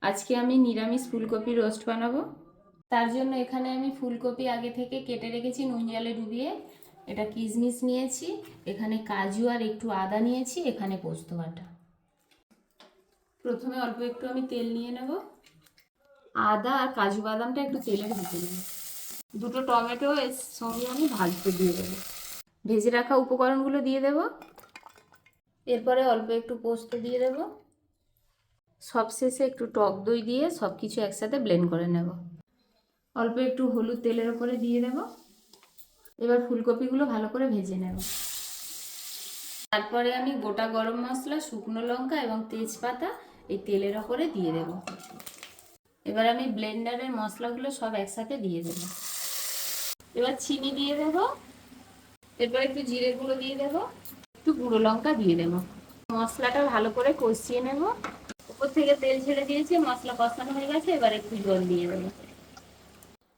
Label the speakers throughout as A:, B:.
A: আজকে আমি নিরামিষ ফুলকপি রোস্ট বানাবো। তার জন্য এখানে আমি ফুলকপি আগে থেকে কেটে রেখেছি নুন জলে ডুবিয়ে। এটা কিশমিশ নিয়েছি, এখানে কাজু আর একটু আদা নিয়েছি, এখানে পোস্ত বাটা। প্রথমে অল্প একটু আমি তেল নিয়ে নেব। আদা আর কাজু বাদামটা একটু তেলে ভেজে নেব। দুটো টমেটো এর সঙ্গে আমি ভাজতে দিয়ে দেবো। ভেজে রাখা উপকরণগুলো দিয়ে দেব। এরপরে অল্প একটু পোস্ত দিয়ে দেব। সবশেষে একটু টক দই দিয়ে সব কিছু একসাথে ব্লেন্ড করে নেব। অল্প একটু হলুদ তেলের ওপরে দিয়ে দেব। এবার ফুলকপিগুলো ভালো করে ভেজে নেব। তারপরে আমি গোটা গরম মশলা, শুকনো লঙ্কা এবং তেজপাতা এই তেলের ওপরে দিয়ে দেব। এবার আমি ব্লেন্ডারের মশলাগুলো সব একসাথে দিয়ে দেব। এবার চিনি দিয়ে দেব। এরপর একটু জিরে গুঁড়ো দিয়ে দেব, একটু গুঁড়ো লঙ্কা দিয়ে দেব। মশলাটা ভালো করে কষিয়ে নেব। উপর থেকে তেল ছেড়ে দিয়েছি, মশলা কষানো হয়ে গেছে। এবার একটু জল দিয়ে দেব।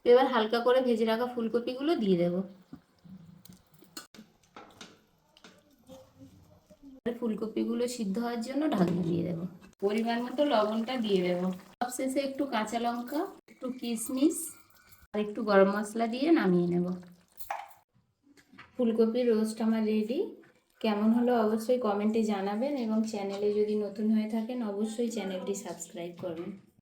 A: এবার হালকা করে ভেজে রাখা ফুলকপিগুলো দিয়ে দেব। ফুলকপিগুলো সিদ্ধ হওয়ার জন্য ঢাকনা দিয়ে দেব। পরিমাণ মতো লবণটা দিয়ে দেব। সবশেষে একটু কাঁচা লঙ্কা, একটু কিশমিশ আর একটু গরম মশলা দিয়ে নামিয়ে নেব। ফুলকপির রোস্ট আমার রেডি। কেমন হলো অবশ্যই কমেন্টে জানাবেন এবং চ্যানেলে যদি নতুন হয়ে থাকেন অবশ্যই চ্যানেলটি সাবস্ক্রাইব করবেন।